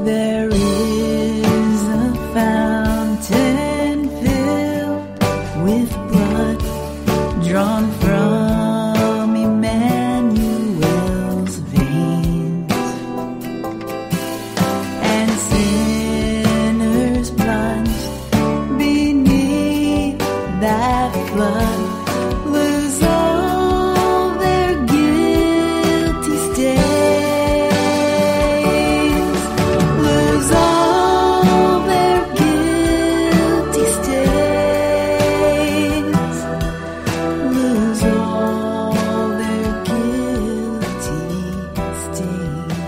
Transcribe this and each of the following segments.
There is a fountain filled with blood drawn from Emmanuel's veins, and sinners plunged beneath that flood lose all their guilty stains, lose all their guilty stains, lose all their guilty stains,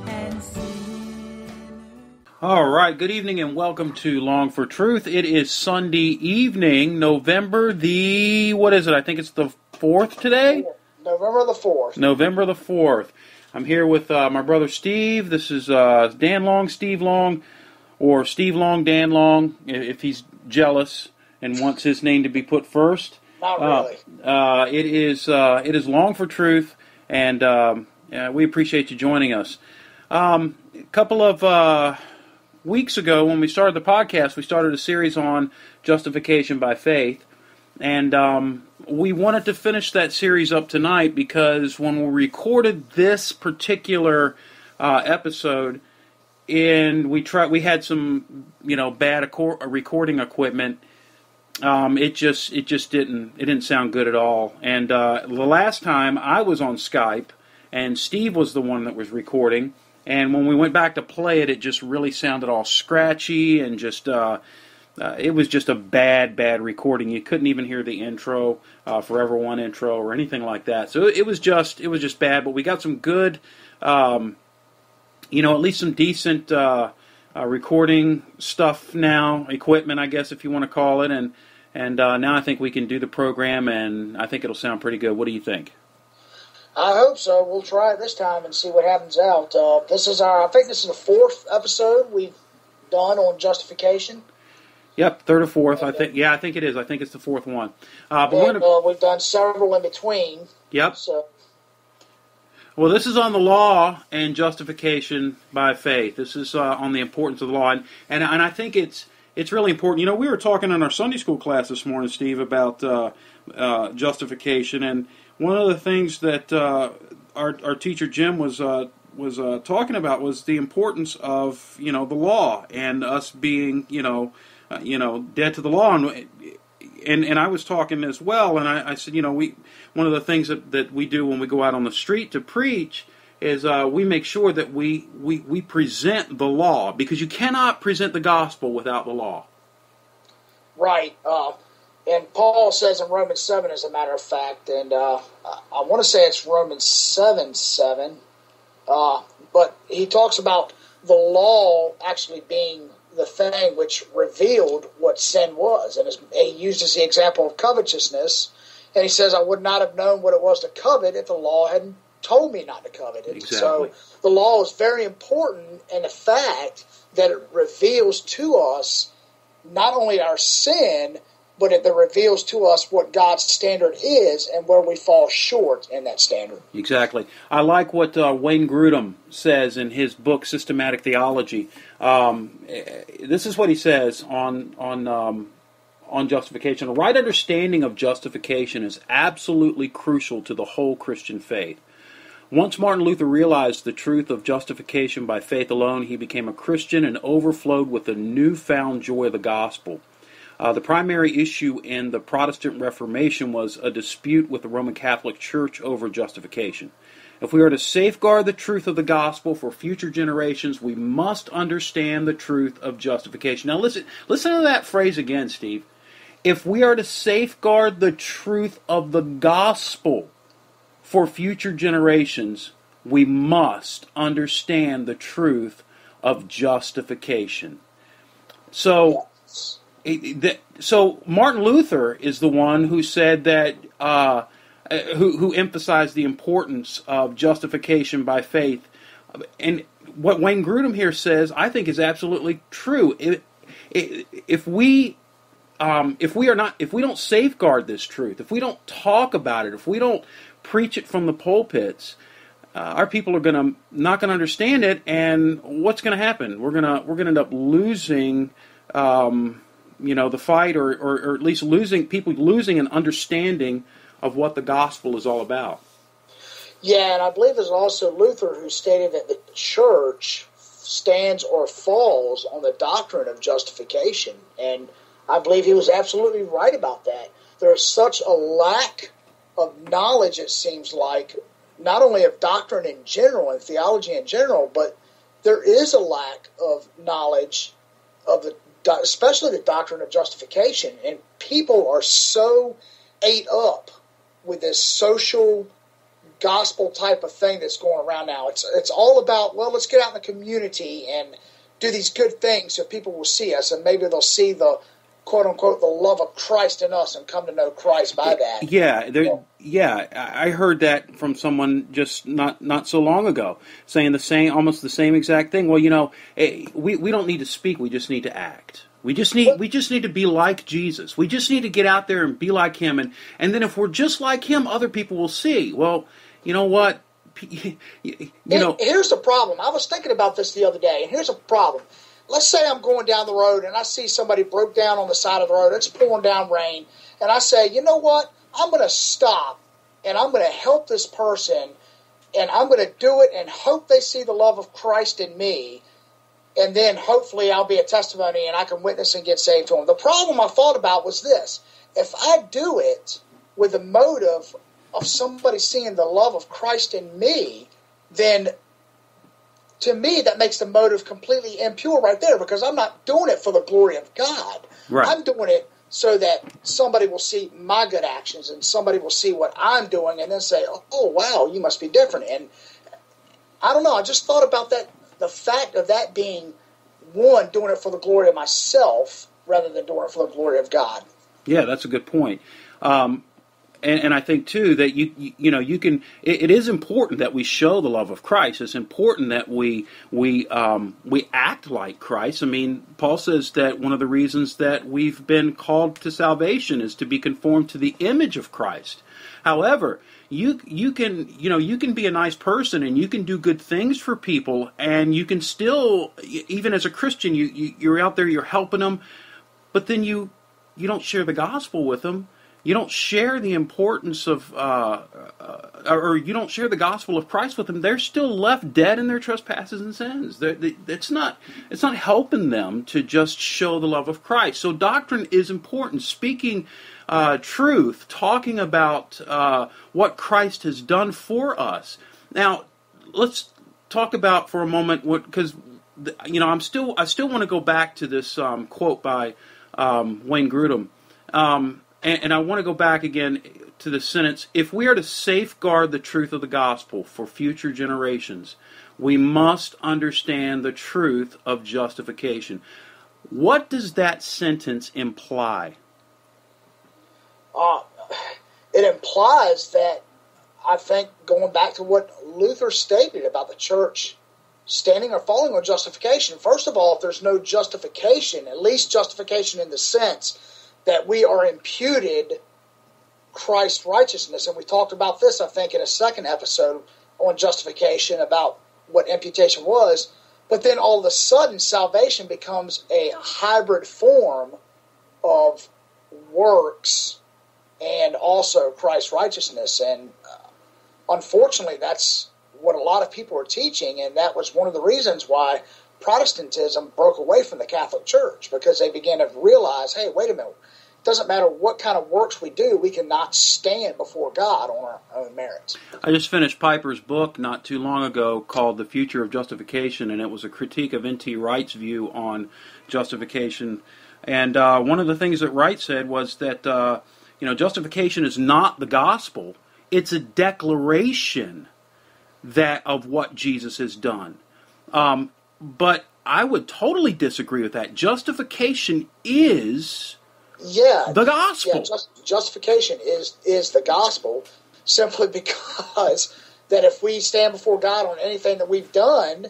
and sinners. All right, good evening and welcome to Long for Truth. It is Sunday evening, November the, what is it? I think it's the 4th today? November the 4th. November the 4th. I'm here with my brother Steve. This is Dan Long, Steve Long, or Steve Long, Dan Long, if he's jealous and wants his name to be put first. Not really. It is Long for Truth, and we appreciate you joining us. A couple of weeks ago, when we started the podcast, we started a series on justification by faith, and we wanted to finish that series up tonight because when we recorded this particular episode, and we had some bad recording equipment. It just didn't sound good at all. And the last time I was on Skype, and Steve was the one that was recording. And when we went back to play it, it just really sounded all scratchy and just it was just a bad recording. You couldn't even hear the intro, Forever One intro or anything like that. So it was just bad. But we got some good, at least some decent recording stuff now, equipment, I guess, if you want to call it. And now I think we can do the program, and I think it'll sound pretty good. What do you think? I hope so. We'll try it this time and see what happens out. I think this is the 4th episode we've done on justification. Yep, 3rd or 4th. I think it is. I think it's the 4th one. We've done several in between. Yep. So. Well, this is on the law and justification by faith. This is on the importance of the law, and I think it's really important. We were talking in our Sunday school class this morning, Steve, about justification, and one of the things that our teacher Jim was talking about was the importance of the law and us being dead to the law, and I was talking as well, and I said one of the things that we do when we go out on the street to preach is we make sure that we present the law, because you cannot present the gospel without the law. Right. And Paul says in Romans 7, as a matter of fact, and I want to say it's Romans 7:7, but he talks about the law actually being the thing which revealed what sin was. And he uses the example of covetousness, and he says, I would not have known what it was to covet if the law hadn't told me not to covet it. Exactly. So the law is very important in the fact that it reveals to us not only our sin, but it reveals to us what God's standard is and where we fall short in that standard. Exactly. I like what Wayne Grudem says in his book, Systematic Theology. This is what he says on justification. A right understanding of justification is absolutely crucial to the whole Christian faith. Once Martin Luther realized the truth of justification by faith alone, he became a Christian and overflowed with the newfound joy of the gospel. The primary issue in the Protestant Reformation was a dispute with the Roman Catholic Church over justification. If we are to safeguard the truth of the gospel for future generations, we must understand the truth of justification. Now listen to that phrase again, Steve. If we are to safeguard the truth of the gospel for future generations, we must understand the truth of justification. So Martin Luther is the one who said that, who emphasized the importance of justification by faith, and what Wayne Grudem here says, I think, is absolutely true. If we don't safeguard this truth, if we don't talk about it, if we don't preach it from the pulpits, our people are not going to understand it, and what's going to happen? We're going to end up losing, the fight, or at least losing an understanding of what the gospel is all about. Yeah, and I believe there's also Luther who stated that the church stands or falls on the doctrine of justification, and I believe he was absolutely right about that. There is such a lack of knowledge, it seems like, not only of doctrine in general and theology in general, but there is a lack of knowledge of especially the doctrine of justification, and people are so ate up with this social gospel type of thing that's going around now. It's all about, well, let's get out in the community and do these good things so people will see us, and maybe they'll see the quote-unquote the love of Christ in us and come to know Christ by that. Yeah, I heard that from someone just not so long ago, saying almost the same exact thing. Well, we don't need to speak, we just need to act. We just need to be like Jesus. We just need to get out there and be like him, and then if we're just like him, other people will see. Well, you know what? Here's the problem. I was thinking about this the other day, and here's a problem. Let's say I'm going down the road and I see somebody broke down on the side of the road. It's pouring down rain. And I say, you know what? I'm going to stop and I'm going to help this person, and I'm going to do it and hope they see the love of Christ in me. And then hopefully I'll be a testimony and I can witness and get saved to them. The problem I thought about was this. If I do it with the motive of somebody seeing the love of Christ in me, then to me, that makes the motive completely impure right there, because I'm not doing it for the glory of God. Right. I'm doing it so that somebody will see my good actions and somebody will see what I'm doing and then say, oh, wow, you must be different. And I don't know, I just thought about that, the fact of that being, one, doing it for the glory of myself rather than doing it for the glory of God. Yeah, that's a good point. And I think too that you can. It is important that we show the love of Christ. It's important that we act like Christ. I mean, Paul says that one of the reasons that we've been called to salvation is to be conformed to the image of Christ. However, you can be a nice person and you can do good things for people, and you can still, even as a Christian, you're out there, you're helping them, but then you don't share the gospel with them. You don't share the importance of, or you don't share the gospel of Christ with them. They're still left dead in their trespasses and sins. It's not helping them to just show the love of Christ. So doctrine is important. Speaking truth, talking about what Christ has done for us. Now, let's talk about for a moment because I still want to go back to this quote by Wayne Grudem. And I want to go back again to the sentence, if we are to safeguard the truth of the gospel for future generations, we must understand the truth of justification. What does that sentence imply? It implies that, I think, going back to what Luther stated about the church standing or falling on justification, first of all, if there's no justification, at least justification in the sense that we are imputed Christ's righteousness. And we talked about this, I think, in a second episode on justification about what imputation was. But then all of a sudden, salvation becomes a hybrid form of works and also Christ's righteousness. And unfortunately, that's what a lot of people are teaching. And that was one of the reasons why Protestantism broke away from the Catholic Church, because they began to realize, hey, wait a minute. Doesn't matter what kind of works we do, we cannot stand before God on our own merits. I just finished Piper's book not too long ago called The Future of Justification, and it was a critique of N.T. Wright's view on justification. And one of the things that Wright said was that justification is not the gospel; it's a declaration of what Jesus has done. But I would totally disagree with that. Justification is the gospel. Yeah, justification is the gospel, simply because that if we stand before God on anything that we've done,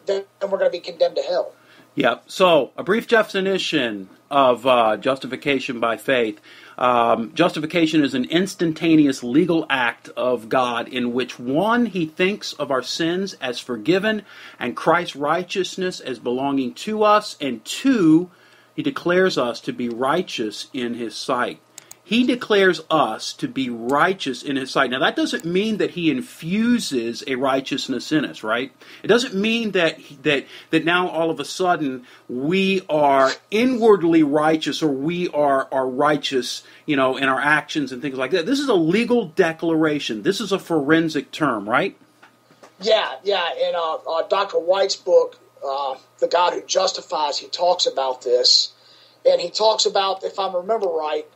then we're going to be condemned to hell. Yep. So, a brief definition of justification by faith. Justification is an instantaneous legal act of God in which, one, he thinks of our sins as forgiven and Christ's righteousness as belonging to us, and two, he declares us to be righteous in his sight. He declares us to be righteous in his sight. Now, that doesn't mean that he infuses a righteousness in us, right? It doesn't mean that now all of a sudden we are inwardly righteous, or we are righteous, in our actions and things like that. This is a legal declaration. This is a forensic term, right? Yeah. In Dr. White's book, The God Who Justifies, he talks about this. And he talks about, if I remember right,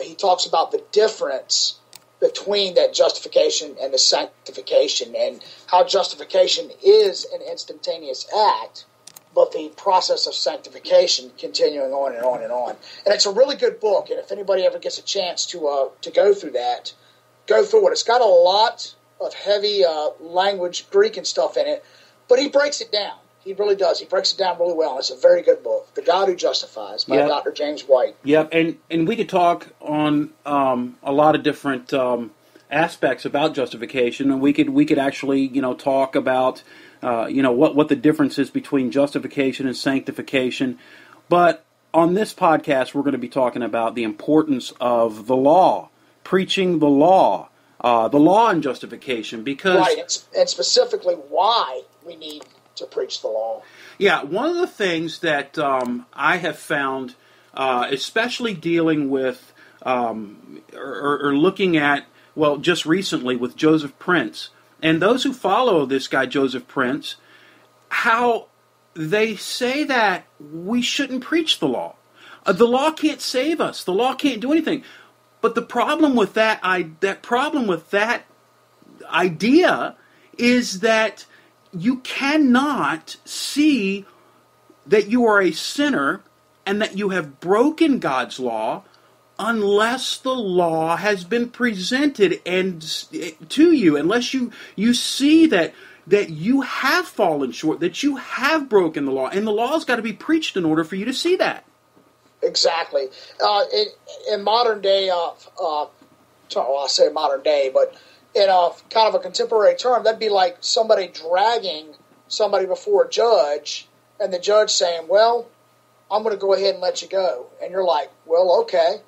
he talks about the difference between that justification and the sanctification, and how justification is an instantaneous act, but the process of sanctification continuing on and on and on. And it's a really good book, and if anybody ever gets a chance to go through that, go through it. It's got a lot of heavy language, Greek and stuff in it, but he breaks it down. He really does. He breaks it down really well. It's a very good book, The God Who Justifies, by Dr. James White. Yep, and we could talk on a lot of different aspects about justification, and we could actually talk about what the difference is between justification and sanctification. But on this podcast, we're going to be talking about the importance of the law, preaching the law and justification, because right, and specifically why we need to preach the law. Yeah, one of the things that I have found, especially dealing with or looking at, just recently with Joseph Prince, and those who follow this guy Joseph Prince, how they say that we shouldn't preach the law. The law can't save us. The law can't do anything. But the problem with that idea is that you cannot see that you are a sinner and that you have broken God's law unless the law has been presented to you, unless you see that you have fallen short, that you have broken the law, and the law's got to be preached in order for you to see that. Exactly. In modern day, I say modern day, but in a kind of a contemporary term, that'd be like somebody dragging somebody before a judge, and the judge saying, well, I'm going to go ahead and let you go. And you're like, well, okay,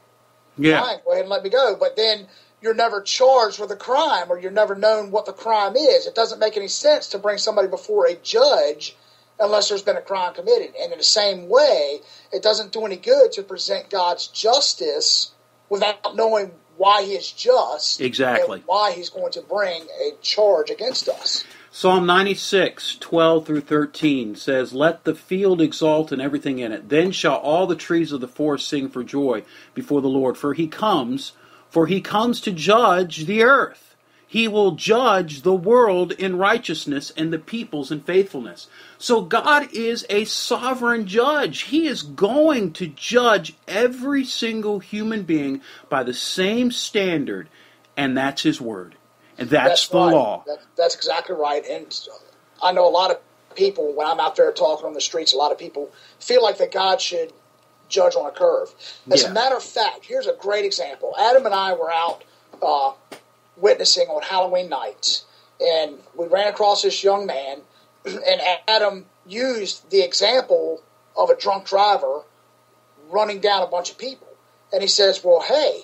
fine, go ahead and let me go. But then you're never charged with a crime, or you're never known what the crime is. It doesn't make any sense to bring somebody before a judge unless there's been a crime committed. And in the same way, it doesn't do any good to present God's justice without knowing why he is just, exactly, and why he's going to bring a charge against us. Psalm 96, 12 through 13 says, "Let the field exult and everything in it. Then shall all the trees of the forest sing for joy before the Lord. For he comes to judge the earth. He will judge the world in righteousness and the peoples in faithfulness." So God is a sovereign judge. He is going to judge every single human being by the same standard, and that's his word. And that's the right. law. That's exactly right. And I know a lot of people, when I'm out there talking on the streets, a lot of people feel like that God should judge on a curve. As a matter of fact, here's a great example. Adam and I were out witnessing on Halloween night, and we ran across this young man, and Adam used the example of a drunk driver running down a bunch of people. And he says, well, hey,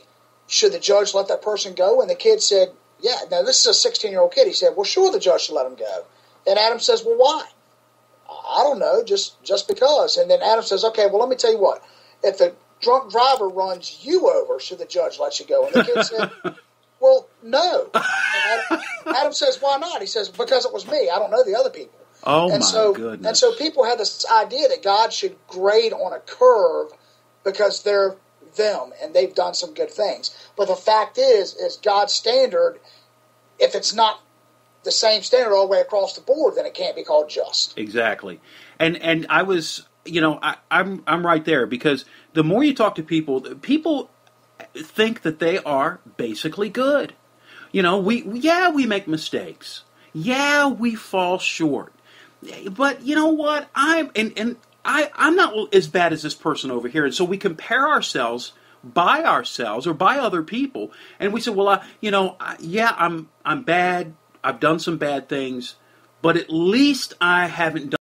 should the judge let that person go? And the kid said, yeah. Now, this is a 16-year-old kid. He said, well, sure, the judge should let him go. And Adam says, well, why? I don't know, just because. And then Adam says, okay, well, let me tell you what. If the drunk driver runs you over, should the judge let you go? And the kid said, well, no. And Adam says, why not? He says, because it was me. I don't know the other people. Oh, my goodness. And so people have this idea that God should grade on a curve because they're them and they've done some good things. But the fact is God's standard, if it's not the same standard all the way across the board, then it can't be called just. Exactly. And I was, I'm right there, because the more you talk to people think that they are basically good. We make mistakes. Yeah, we fall short. But you know what? And I'm not as bad as this person over here. And so we compare ourselves by ourselves or by other people. And we say, well, I'm bad. I've done some bad things, but at least I haven't done